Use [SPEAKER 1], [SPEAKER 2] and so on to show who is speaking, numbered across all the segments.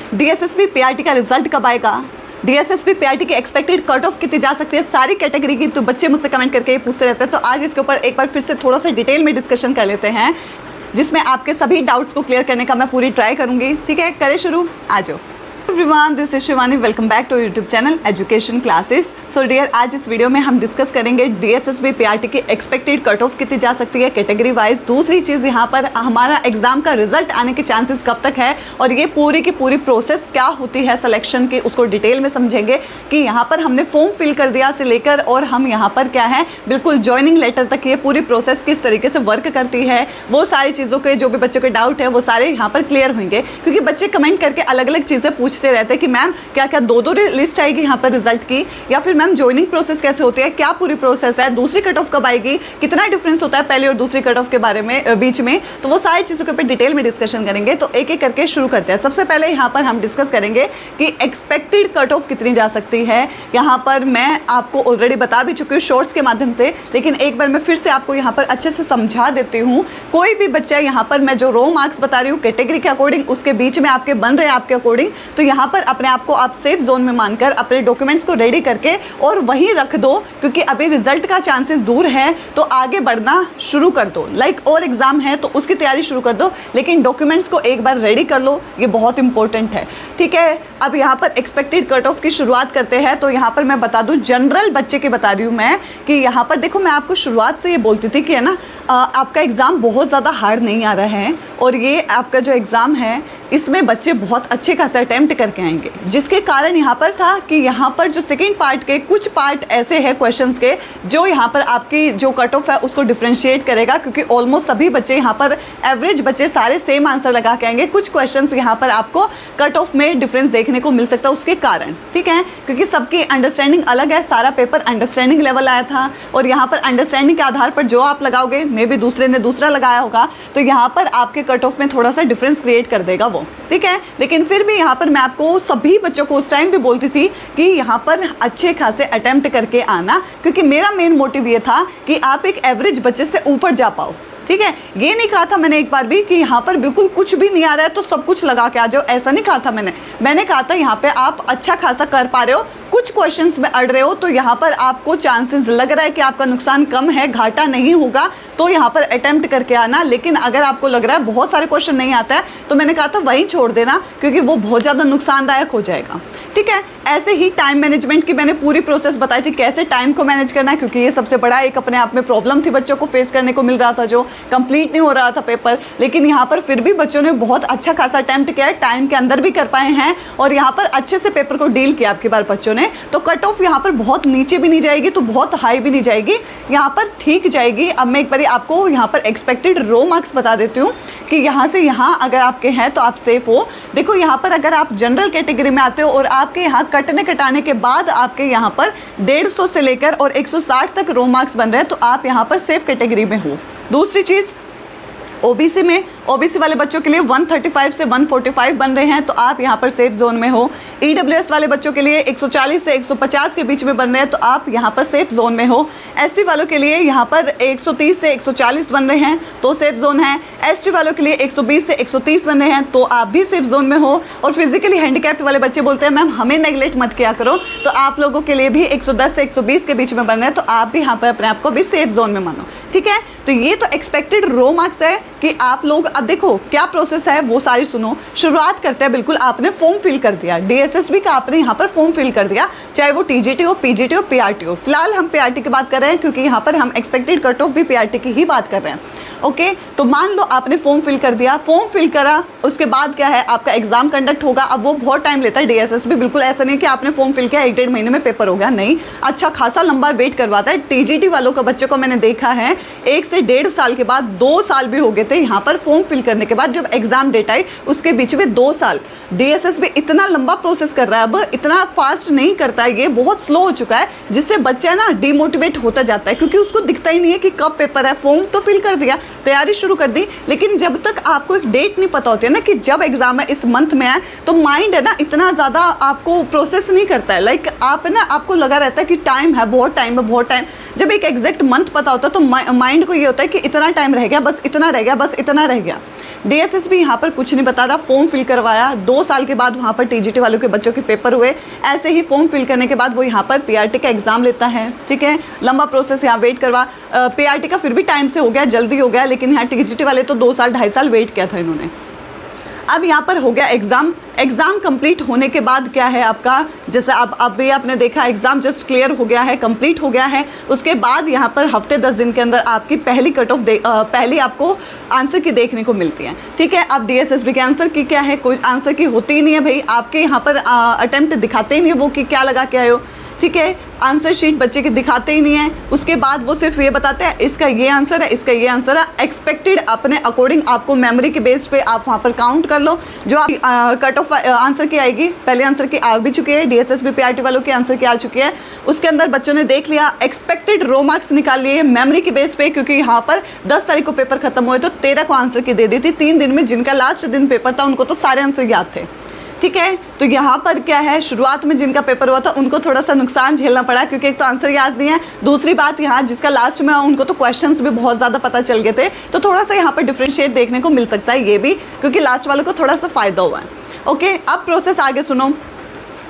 [SPEAKER 1] DSSB PRT का result कब आएगा, डीएसएसबी पीआरटी की एक्सपेक्टेड कट ऑफ कितनी जा सकती है, सारी कैटेगरी की तो बच्चे मुझसे कमेंट करके ये पूछते रहते हैं। तो आज इसके ऊपर एक बार फिर से थोड़ा सा डिटेल में डिस्कशन कर लेते हैं, जिसमें आपके सभी डाउट्स को क्लियर करने का मैं पूरी ट्राई करूंगी। ठीक है, करें शुरू, आ जाओ। Everyone, this is Shivani, welcome back to YouTube channel education classes. So dear, आज इस वीडियो में हम डिस्कस करेंगे डीएसएसबी पीआरटी की एक्सपेक्टेड कट ऑफ कितनी जा सकती है कैटेगरी वाइज। दूसरी चीज़, यहाँ पर हमारा एग्जाम का रिजल्ट आने के चांसेस कब तक है और ये पूरी की पूरी प्रोसेस क्या होती है सिलेक्शन की, उसको डिटेल में समझेंगे कि यहाँ पर हमने फॉर्म फिल कर दिया से लेकर और हम यहाँ पर क्या है बिल्कुल ज्वाइनिंग लेटर तक ये पूरी प्रोसेस किस तरीके से वर्क करती है। वो सारी चीज़ों के जो भी बच्चों के डाउट है वो सारे यहाँ पर क्लियर होंगे, क्योंकि बच्चे कमेंट करके अलग अलग चीज़ें पूछते रहते हैं कि मैम क्या क्या दो लिस्ट आएगी यहाँ पर रिजल्ट की, या फिर मैम ज्वाइनिंग प्रोसेस कैसे होती है, क्या पूरी प्रोसेस है, दूसरी कट ऑफ कब आएगी, कितना डिफरेंस होता है पहले और दूसरी कट ऑफ के बारे में बीच में। तो वो सारी चीज़ों के ऊपर डिटेल में डिस्कशन करेंगे। तो एक एक करके शुरू करते हैं। सबसे पहले यहाँ पर हम डिस्कस करेंगे कि एक्सपेक्टेड कट ऑफ कितनी जा सकती है। यहाँ पर मैं आपको ऑलरेडी बता भी चुकी हूँ शॉर्ट्स के माध्यम से, लेकिन एक बार मैं फिर से आपको यहाँ पर अच्छे से समझा देती हूँ। कोई भी बच्चा यहाँ पर मैं जो रो मार्क्स बता रही हूँ कैटेगरी के अकॉर्डिंग, उसके बीच में आपके बन रहे हैं आपके अकॉर्डिंग, तो यहाँ पर अपने आप को आप सेफ जोन में मानकर अपने डॉक्यूमेंट्स को रेडी करके और वहीं रख दो, क्योंकि अभी रिजल्ट का चांसेस दूर है। तो आगे बढ़ना शुरू कर दो, लाइक और एग्जाम है तो उसकी तैयारी शुरू कर दो, लेकिन डॉक्यूमेंट्स को एक बार रेडी कर लो, ये बहुत इंपॉर्टेंट है। ठीक है, अब यहाँ पर एक्सपेक्टेड कट ऑफ की शुरुआत करते हैं। तो यहाँ पर मैं बता दूं, जनरल बच्चे की बता रही हूँ मैं कि यहाँ पर देखो, मैं आपको शुरुआत से ये बोलती थी कि है ना आपका एग्जाम बहुत ज़्यादा हार्ड नहीं आ रहा है और ये आपका जो एग्ज़ाम है इसमें बच्चे बहुत अच्छे खासा अटेम्प्ट करके आएंगे, जिसके कारण यहाँ पर था कि यहाँ पर जो सेकेंड पार्ट के कुछ पार्ट ऐसे हैं क्वेश्चंस के जो यहाँ पर आपकी जो कट ऑफ है उसको डिफ्रेंशिएट करेगा, क्योंकि ऑलमोस्ट सभी बच्चे यहाँ पर एवरेज बच्चे सारे सेम आंसर लगा के आएंगे। कुछ क्वेश्चंस यहाँ पर आपको कट ऑफ में डिफरेंस देखने को मिल सकता है उसके कारण। ठीक है, क्योंकि सबकी अंडरस्टैंडिंग अलग है, सारा पेपर अंडरस्टैंडिंग लेवल आया था और यहाँ पर अंडरस्टैंडिंग के आधार पर जो आप लगाओगे मे बी दूसरे ने दूसरा लगाया होगा, तो यहाँ पर आपके कट ऑफ में थोड़ा सा डिफरेंस क्रिएट कर देगा वो। ठीक है, लेकिन फिर भी यहाँ पर मैं आपको सभी बच्चों को उस टाइम भी बोलती थी कि यहाँ पर अच्छे खासे अटेम्प्ट करके आना, क्योंकि मेरा मेन मोटिव ये था कि आप एक एवरेज बच्चे से ऊपर जा पाओ। ठीक है, ये नहीं कहा था मैंने एक बार भी कि यहाँ पर बिल्कुल कुछ भी नहीं आ रहा है तो सब कुछ लगा के आ जाओ, ऐसा नहीं कहा था मैंने कहा था यहाँ पे आप अच्छा खासा कर पा रहे हो, कुछ क्वेश्चंस में अड़ रहे हो तो यहाँ पर आपको चांसेस लग रहा है कि आपका नुकसान कम है, घाटा नहीं होगा, तो यहाँ पर अटेम्प्ट करके आना। लेकिन अगर आपको लग रहा है बहुत सारे क्वेश्चन नहीं आता है तो मैंने कहा था वहीं छोड़ देना, क्योंकि वो बहुत ज़्यादा नुकसानदायक हो जाएगा। ठीक है, ऐसे ही टाइम मैनेजमेंट की मैंने पूरी प्रोसेस बताई थी, कैसे टाइम को मैनेज करना है, क्योंकि ये सबसे बड़ा एक अपने आप में प्रॉब्लम थी बच्चों को फेस करने को मिल रहा था, जो कंप्लीट नहीं हो रहा था पेपर। लेकिन यहाँ पर फिर भी बच्चों ने बहुत अच्छा खासा अटेम्प्ट किया है, टाइम के अंदर भी कर पाए हैं और यहाँ पर अच्छे से पेपर को डील किया आपकी बार बच्चों ने। तो कट ऑफ यहाँ पर बहुत नीचे भी नहीं जाएगी तो बहुत हाई भी नहीं जाएगी, यहाँ पर ठीक जाएगी। अब मैं एक बार आपको यहाँ पर एक्सपेक्टेड रो मार्क्स बता देती हूँ कि यहाँ से यहाँ अगर आपके हैं तो आप सेफ हो। देखो, यहाँ पर अगर आप जनरल कैटेगरी में आते हो और आपके यहाँ कटाने के बाद आपके यहाँ पर 150 से लेकर और 160 तक रो मार्क्स बन रहे हैं तो आप यहाँ पर सेफ कैटेगरी में हो। दूसरी चीज़, ओबीसी में ओबीसी वाले बच्चों के लिए 135 से 145 बन रहे हैं तो आप यहाँ पर सेफ जोन में हो। ईडब्ल्यूएस वाले बच्चों के लिए 140 से 150 के बीच में बन रहे हैं तो आप यहाँ पर सेफ जोन में हो। एससी वालों के लिए यहाँ पर 130 से 140 बन रहे हैं तो सेफ जोन है। एसटी वालों के लिए 120 से 130 बन रहे हैं तो आप भी सेफ जोन में हो। और फिजिकली हैंडीकैप्ड वाले बच्चे बोलते हैं मैम हमें नेगलेक्ट मत किया करो, तो आप लोगों के लिए भी 110 से 120 के बीच में बन रहे हैं तो आप भी यहाँ पर अपने आप को भी सेफ जोन में मानो। ठीक है, तो ये तो एक्सपेक्टेड रो मार्क्स है कि आप लोग अब देखो क्या प्रोसेस है वो सारी सुनो। शुरुआत करते हैं, बिल्कुल आपने फॉर्म फिल कर दिया, डीएसएसबी का आपने यहाँ पर फॉर्म फिल कर दिया, चाहे वो टीजीटी हो, पीजीटी हो, पीआरटी हो। फिलहाल हम पीआरटी की बात कर रहे हैं क्योंकि यहाँ पर हम एक्सपेक्टेड कट ऑफ भी पीआरटी की ही बात कर रहे हैं। ओके, तो मान लो आपने फॉर्म फिल कर दिया, फॉर्म फिल करा, उसके बाद क्या है आपका एग्जाम कंडक्ट होगा। अब वो बहुत टाइम लेता है डीएसएसबी, बिल्कुल ऐसा नहीं कि आपने फॉर्म फिल किया 1-1.5 महीने में पेपर हो गया, नहीं, अच्छा खासा लंबा वेट करवाता है। टीजीटी वालों का बच्चों को मैंने देखा है 1 से 1.5 साल के बाद 2 साल भी हो गए थे यहाँ पर फॉर्म फिल करने के बाद, जब एग्जाम डेट आई उसके बीच में 2 साल। डीएसएसबी इतना लंबा प्रोसेस कर रहा है, अब इतना फास्ट नहीं करता है, ये बहुत स्लो हो चुका है, जिससे बच्चा ना डिमोटिवेट होता जाता है क्योंकि उसको दिखता ही नहीं है कि कब पेपर है। फॉर्म तो फिल कर दिया, तैयारी शुरू कर दी, लेकिन जब तक आपको एक डेट नहीं पता होती है ना कि जब एग्जाम है इस मंथ में है, तो माइंड है ना इतना ज़्यादा आपको प्रोसेस नहीं करता है। लाइक आप ना आपको लगा रहता है कि टाइम है, बहुत टाइम है, बहुत टाइम। जब एक एग्जैक्ट मंथ पता होता है तो माइंड को ये होता है कि इतना टाइम रह गया, बस इतना रह गया, बस इतना रह गया। डीएसएसबी यहाँ पर कुछ नहीं बता रहा। फॉर्म फिल करवाया, 2 साल के बाद वहाँ पर टीजीटी वालों के बच्चों के पेपर हुए। ऐसे ही फॉर्म फिल करने के बाद वो यहाँ पर पीआरटी का एग्जाम लेता है, ठीक है। लंबा प्रोसेस यहाँ वेट करवा। पीआरटी का फिर भी टाइम से हो गया, जल्दी हो गया, लेकिन यहाँ टीजीटी वाले तो 2 साल 2.5 साल वेट किया था इन्होंने। अब यहाँ पर हो गया एग्ज़ाम कंप्लीट होने के बाद क्या है आपका, जैसे अब अभी आपने देखा एग्ज़ाम जस्ट क्लियर हो गया है, कंप्लीट हो गया है। उसके बाद यहाँ पर हफ्ते 10 दिन के अंदर आपकी पहली कट ऑफ पहली आपको आंसर की देखने को मिलती है, ठीक है। अब डीएसएसबी के आंसर की क्या है, कोई आंसर की होती ही नहीं है भाई, आपके यहाँ पर अटेम्प्ट दिखाते ही नहीं है वो कि क्या लगा के आए हो, ठीक है। आंसर शीट बच्चे के दिखाते ही नहीं है। उसके बाद वो सिर्फ ये बताते हैं इसका ये आंसर है, इसका ये आंसर है। एक्सपेक्टेड अपने अकॉर्डिंग आपको मेमोरी के बेस पे आप वहाँ पर काउंट कर लो। जो आप कट ऑफ आंसर की आएगी, पहले आंसर की आ भी चुकी है, डीएसएसबी पीआरटी वालों की आंसर की आ चुकी है। उसके अंदर बच्चों ने देख लिया, एक्सपेक्टेड रो मार्क्स निकाल लिए मेमोरी के बेस पे, क्योंकि यहाँ पर 10 तारीख को पेपर खत्म हुए तो 13 को आंसर की दे दी थी। 3 दिन में जिनका लास्ट दिन पेपर था उनको तो सारे आंसर याद थे, ठीक है। तो यहाँ पर क्या है, शुरुआत में जिनका पेपर हुआ था उनको थोड़ा सा नुकसान झेलना पड़ा, क्योंकि एक तो आंसर याद नहीं है, दूसरी बात यहाँ जिसका लास्ट में उनको तो क्वेश्चंस भी बहुत ज़्यादा पता चल गए थे। तो थोड़ा सा यहाँ पर डिफ्रेंशिएट देखने को मिल सकता है ये भी, क्योंकि लास्ट वालों को थोड़ा सा फ़ायदा हुआ है। ओके, अब प्रोसेस आगे सुनो।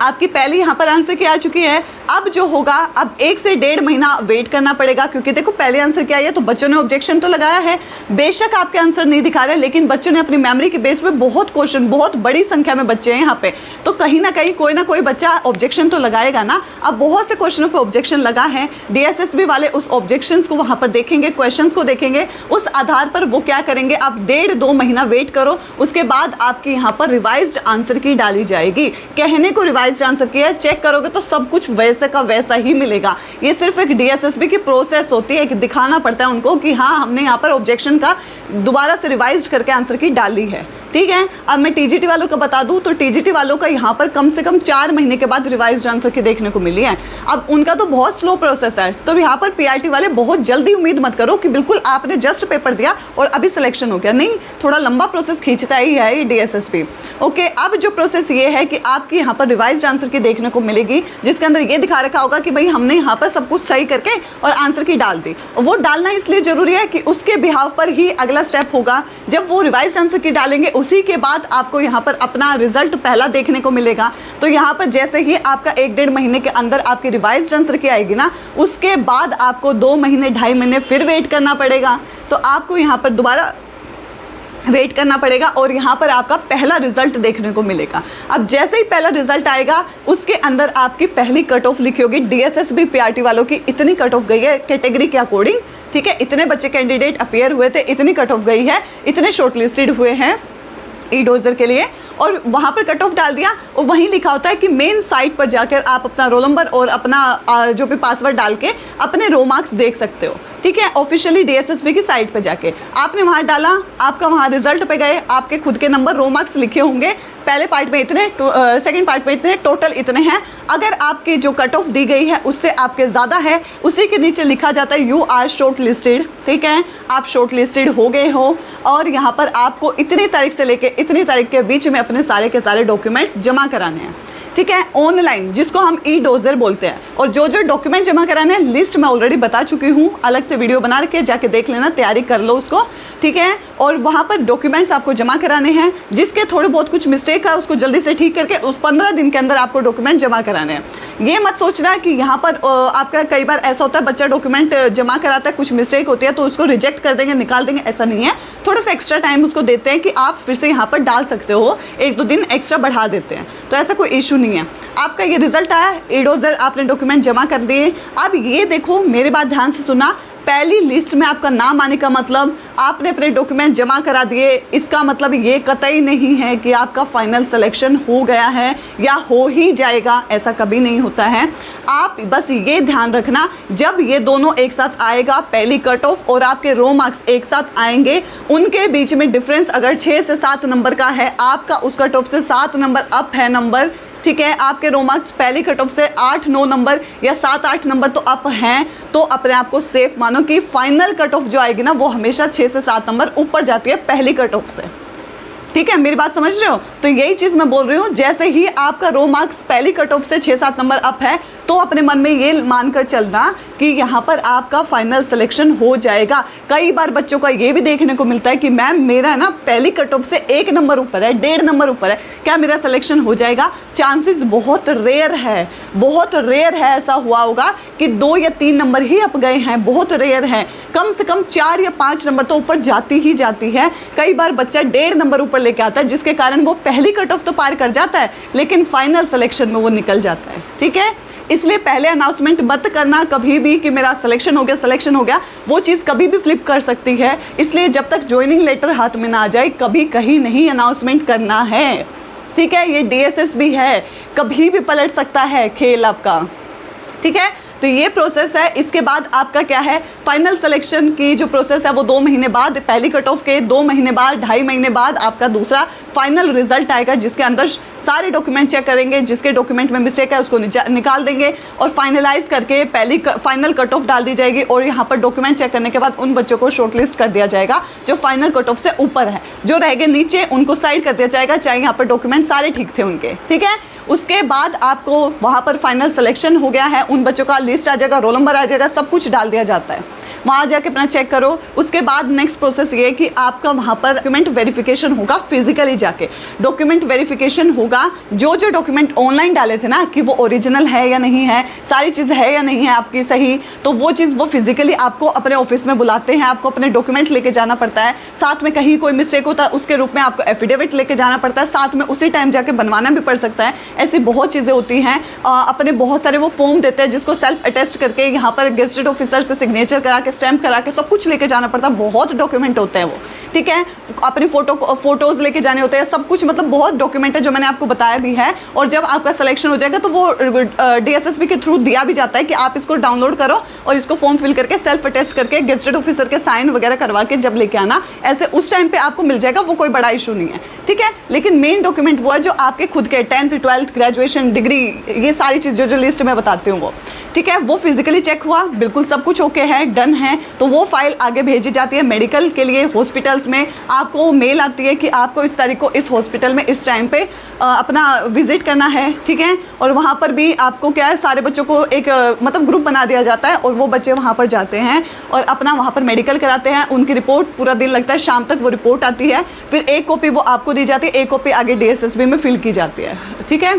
[SPEAKER 1] आपकी पहली यहाँ पर आंसर की आ चुकी है। अब जो होगा, अब 1 से 1.5 महीना वेट करना पड़ेगा, क्योंकि देखो पहले आंसर क्या है तो बच्चों ने ऑब्जेक्शन तो लगाया है। बेशक आपके आंसर नहीं दिखा रहे, लेकिन बच्चों ने अपनी मेमोरी के बेस पे बहुत क्वेश्चन, बहुत बड़ी संख्या में बच्चे हैं यहाँ पे, तो कहीं ना कहीं कोई ना कोई बच्चा ऑब्जेक्शन तो लगाएगा ना। अब बहुत से क्वेश्चनों पर ऑब्जेक्शन लगा है, डीएसएसबी वाले उस ऑब्जेक्शन को वहाँ पर देखेंगे, क्वेश्चन को देखेंगे, उस आधार पर वो क्या करेंगे, आप 1.5-2 महीना वेट करो। उसके बाद आपकी यहाँ पर रिवाइज्ड आंसर की डाली जाएगी। कहने को रिवाइज्ड आंसर की है, चेक करोगे तो सब कुछ वैसे का वैसा ही मिलेगा। ये सिर्फ एक डीएसएसबी की प्रोसेस होती है कि दिखाना पड़ता है उनको कि हाँ हमने यहाँ पर ऑब्जेक्शन का दोबारा से रिवाइज करके आंसर की डाली है, ठीक है। अब मैं टीजीटी वालों का बता दूं तो टीजीटी वालों का यहाँ पर कम से कम 4 महीने के बाद रिवाइज्ड आंसर की देखने को मिली है। अब उनका तो बहुत स्लो प्रोसेस है, तो यहाँ पर पीआरटी वाले बहुत जल्दी उम्मीद मत करो कि बिल्कुल आपने जस्ट पेपर दिया और अभी सिलेक्शन हो गया, नहीं, थोड़ा लंबा प्रोसेस खींचता ही है ये डीएसएसबी। ओके, अब जो प्रोसेस ये है कि आपकी यहाँ पर रिवाइज्ड आंसर की देखने को मिलेगी, जिसके अंदर ये दिखा रखा होगा कि भाई हमने यहाँ पर सब कुछ सही करके और आंसर की डाल दी। वो डालना इसलिए जरूरी है कि उसके बिहाव पर ही अगला स्टेप होगा। जब वो रिवाइज्ड आंसर की डालेंगे उसी के बाद आपको यहाँ पर अपना रिजल्ट पहला देखने को मिलेगा। तो यहाँ पर जैसे ही आपका 1-1.5 महीने के अंदर आपकी रिवाइज्ड आंसर की आएगी ना, उसके बाद आपको 2 महीने 2.5 महीने फिर वेट करना पड़ेगा। तो आपको यहाँ पर दोबारा वेट करना पड़ेगा और यहाँ पर आपका पहला रिजल्ट देखने को मिलेगा। अब जैसे ही पहला रिजल्ट आएगा उसके अंदर आपकी पहली कट ऑफ लिखी होगी। डीएसएसबी पीआरटी वालों की इतनी कट ऑफ गई है कैटेगरी के अकॉर्डिंग, ठीक है। इतने बच्चे कैंडिडेट अपीयर हुए थे, इतनी कट ऑफ गई है, इतने शॉर्टलिस्टेड हुए हैं ई-डोजर के लिए, और वहाँ पर कट ऑफ डाल दिया। और वहीं लिखा होता है कि मेन साइट पर जाकर आप अपना रोल नंबर और अपना जो भी पासवर्ड डाल के अपने रो मार्क्स देख सकते हो, ठीक है। ऑफिशियली डीएसएसबी की साइट पर जाके आपने वहाँ डाला, आपका वहाँ रिजल्ट पे गए, आपके खुद के नंबर रो मार्क्स लिखे होंगे, पहले पार्ट में इतने, सेकंड पार्ट में इतने, टोटल इतने हैं। अगर आपकी जो कट ऑफ दी गई है उससे आपके ज़्यादा है, उसी के नीचे लिखा जाता है यू आर शॉर्ट लिस्टेड, ठीक है, आप शॉर्ट लिस्टेड हो गए हो। और यहाँ पर आपको इतनी तारीख से लेके इतनी तारीख के बीच में अपने सारे के सारे डॉक्यूमेंट्स जमा कराने हैं, ठीक है, ऑनलाइन, जिसको हम ई-डोजर बोलते हैं। और जो जो डॉक्यूमेंट जमा कराने हैं लिस्ट मैं ऑलरेडी बता चुकी हूँ, अलग से वीडियो बना रखे, जाके देख लेना, तैयारी कर लो उसको, ठीक है। और वहाँ पर डॉक्यूमेंट्स आपको जमा कराने हैं, जिसके थोड़े बहुत कुछ मिस्टेक है उसको जल्दी से ठीक करके उस 15 दिन के अंदर आपको डॉक्यूमेंट जमा कराने हैं। ये मत सोचना कि यहाँ पर आपका कई बार ऐसा होता है बच्चा डॉक्यूमेंट जमा कराता है, कुछ मिस्टेक होती है तो उसको रिजेक्ट कर देंगे, निकाल देंगे, ऐसा नहीं है। थोड़ा सा एक्स्ट्रा टाइम उसको देते हैं कि आप फिर से यहाँ पर डाल सकते हो, 1-2 दिन एक्स्ट्रा बढ़ा देते हैं, तो ऐसा कोई इशू नहीं है। आपका ये रिजल्ट आया, ई-डोजर आपने डॉक्यूमेंट जमा कर दिए। अब ये देखो, मेरे बात ध्यान से सुना, पहली लिस्ट में आपका नाम आने का मतलब आपने अपने डॉक्यूमेंट जमा करा दिए, इसका मतलब ये कतई नहीं है कि आपका फाइनल सिलेक्शन हो गया है या हो ही जाएगा, ऐसा कभी नहीं होता है। आप बस ये ध्यान रखना, जब ये दोनों एक साथ आएगा, पहली कट ऑफ और आपके रो मार्क्स एक साथ आएंगे, उनके बीच में डिफरेंस अगर 6 से 7 नंबर का है, आपका उस कट ऑफ से 7 नंबर अप है नंबर, ठीक है, आपके रो मार्क्स पहली कट ऑफ से 8-9 नंबर या 7-8 नंबर तो अप हैं, तो अपने आप को सेफ मानो कि फाइनल कट ऑफ जो आएगी ना वो हमेशा 6 से 7 नंबर ऊपर जाती है पहली कट ऑफ से, ठीक है, मेरी बात समझ रहे हो? तो यही चीज़ मैं बोल रही हूँ, जैसे ही आपका रो मार्क्स पहली कट ऑफ से 6-7 नंबर अप है तो अपने मन में ये मानकर चलना कि यहाँ पर आपका फाइनल सिलेक्शन हो जाएगा। कई बार बच्चों का ये भी देखने को मिलता है कि मैम मेरा ना पहली कट ऑफ से 1 नंबर ऊपर है, 1.5 नंबर ऊपर है, क्या मेरा सिलेक्शन हो जाएगा? चांसेस बहुत रेयर है, बहुत रेयर है ऐसा हुआ होगा कि 2 या 3 नंबर ही अप गए हैं, बहुत रेयर है। कम से कम 4 या 5 नंबर तो ऊपर जाती ही जाती है। कई बार बच्चा 1.5 नंबर ऊपर लेके आता है, जिसके कारण वो पहली कट ऑफ तो पार कर जाता है लेकिन फाइनल सिलेक्शन में वो निकल जाता है। ठीक है, इसलिए पहले अनाउंसमेंट मत करना कभी भी कि मेरा सिलेक्शन हो गया, सिलेक्शन हो गया। वो चीज़ कभी भी फ्लिप कर सकती है, इसलिए जब तक ज्वाइनिंग लेटर हाथ में ना आ जाए कभी कहीं नहीं अनाउंसमेंट करना है। ठीक है, ये DSS भी है, कभी भी पलट सकता है खेल आपका। ठीक है, तो ये प्रोसेस है। इसके बाद आपका क्या है, फाइनल सिलेक्शन की जो प्रोसेस है वो 2 महीने बाद, पहली कट ऑफ के 2 महीने बाद, 2.5 महीने बाद आपका दूसरा फाइनल रिजल्ट आएगा, जिसके अंदर सारे डॉक्यूमेंट चेक करेंगे, जिसके डॉक्यूमेंट में मिस्टेक है उसको निकाल देंगे और फाइनलाइज करके पहली फाइनल कट ऑफ डाल दी जाएगी। और यहाँ पर डॉक्यूमेंट चेक करने के बाद उन बच्चों को शॉर्टलिस्ट कर दिया जाएगा जो फाइनल कट ऑफ से ऊपर है, जो रहेंगे नीचे उनको साइड कर दिया जाएगा, चाहे यहाँ पर डॉक्यूमेंट सारे ठीक थे उनके। ठीक है, उसके बाद आपको वहाँ पर फाइनल सिलेक्शन हो गया है, उन बच्चों का लिस्ट आ जाएगा, रोल नंबर आ जाएगा, सब कुछ डाल दिया जाता है, वहाँ जाके अपना चेक करो। उसके बाद नेक्स्ट प्रोसेस ये है कि आपका वहाँ पर डॉक्यूमेंट वेरिफिकेशन होगा, फिजिकली जाके डॉक्यूमेंट वेरिफिकेशन होगा। जो जो डॉक्यूमेंट ऑनलाइन डाले थे ना कि वो ओरिजिनल है या नहीं है, सारी चीज़ है या नहीं है आपकी सही, तो वो चीज़ वो फिजिकली आपको अपने ऑफिस में बुलाते हैं, आपको अपने डॉक्यूमेंट लेके जाना पड़ता है। साथ में कहीं कोई मिस्टेक होता है उसके रूप में आपको एफिडेविट लेके जाना पड़ता है, साथ में उसी टाइम जाके बनवाना भी पड़ सकता है। ऐसी बहुत चीज़ें होती हैं। अपने बहुत सारे वो फॉर्म देते हैं जिसको सेल्फ अटेस्ट करके यहाँ पर गेजेटेड ऑफिसर से सिग्नेचर करा के, स्टैम्प करा के सब कुछ लेके जाना पड़ता है। बहुत डॉक्यूमेंट होते हैं वो। ठीक है, अपनी फोटोज़ लेके जाने होते हैं, सब कुछ, मतलब बहुत डॉक्यूमेंट है जो मैंने आपको बताया भी है। और जब आपका सिलेक्शन हो जाएगा तो वो DSSB के थ्रू दिया भी जाता है कि आप इसको डाउनलोड करो और इसको फॉर्म फिल करके सेल्फ अटेस्ट करके गेजेटेड ऑफिसर के साइन वगैरह करवा के जब लेके आना, ऐसे उस टाइम पे आपको मिल जाएगा, वो कोई बड़ा इशू नहीं है। ठीक है, लेकिन मेन डॉक्यूमेंट वो है जो आपके खुद के 10th 12th ग्रेजुएशन डिग्री, ये सारी चीज़ जो लिस्ट में बताती हूँ वो। ठीक है, वो फिजिकली चेक हुआ, बिल्कुल सब कुछ ओके है, डन है, तो वो फाइल आगे भेजी जाती है मेडिकल के लिए। हॉस्पिटल्स में आपको मेल आती है कि आपको इस तारीख को इस हॉस्पिटल में इस टाइम पे अपना विजिट करना है। ठीक है, और वहाँ पर भी आपको क्या है, सारे बच्चों को एक मतलब ग्रुप बना दिया जाता है और वो बच्चे वहाँ पर जाते हैं और अपना वहाँ पर मेडिकल कराते हैं। उनकी रिपोर्ट, पूरा दिन लगता है, शाम तक वो रिपोर्ट आती है, फिर एक कॉपी वो आपको दी जाती है, एक कॉपी आगे DSSB में फिल की जाती है। ठीक है,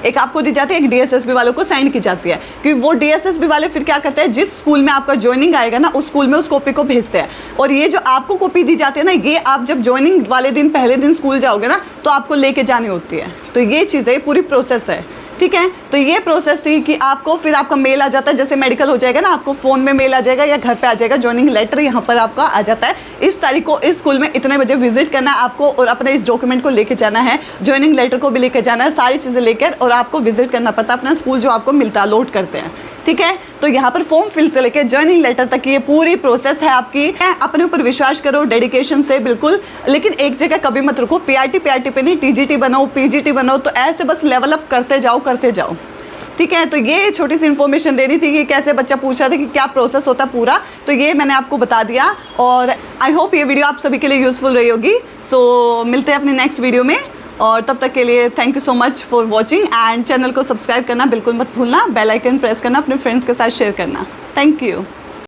[SPEAKER 1] एक आपको दी जाती है, एक DSSB वालों को साइन की जाती है। क्योंकि वो DSSB वाले फिर क्या करते हैं, जिस स्कूल में आपका ज्वाइनिंग आएगा ना, उस स्कूल में उस कॉपी को भेजते हैं। और ये जो आपको कॉपी दी जाती है ना, ये आप जब ज्वाइनिंग वाले दिन, पहले दिन स्कूल जाओगे ना, तो आपको लेके जानी होती है। तो ये चीज़ें, पूरी प्रोसेस है। ठीक है, तो ये प्रोसेस थी कि आपको फिर आपका मेल आ जाता है, जैसे मेडिकल हो जाएगा ना, आपको फ़ोन में मेल आ जाएगा या घर पे आ जाएगा, ज्वाइनिंग लेटर यहाँ पर आपका आ जाता है, इस तारीख को इस स्कूल में इतने बजे विजिट करना है आपको और अपने इस डॉक्यूमेंट को लेके जाना है, ज्वाइनिंग लेटर को भी लेके जाना है, सारी चीज़ें लेकर और आपको विजिट करना पड़ता है अपना स्कूल जो आपको मिलता है, लोड करते हैं। ठीक है, तो यहाँ पर फॉर्म फिल से लेकर ज्वाइनिंग लेटर तक ये पूरी प्रोसेस है आपकी। अपने ऊपर विश्वास करो, डेडिकेशन से बिल्कुल, लेकिन एक जगह कभी मत रुको। PIT पे नहीं, TGT बनो, PGT बनो, तो ऐसे बस लेवल अप करते जाओ, करते जाओ। ठीक है, तो ये छोटी सी इन्फॉर्मेशन देनी थी कि कैसे बच्चा पूछ रहा था कि क्या प्रोसेस होता है पूरा, तो ये मैंने आपको बता दिया। और आई होप ये वीडियो आप सभी के लिए यूज़फुल रही होगी। सो मिलते हैं अपने नेक्स्ट वीडियो में, और तब तक के लिए thank you so much for watching. And channel को सब्सक्राइब करना बिल्कुल मत भूलना, बेल आइकन प्रेस करना, अपने फ्रेंड्स के साथ शेयर करना। Thank you.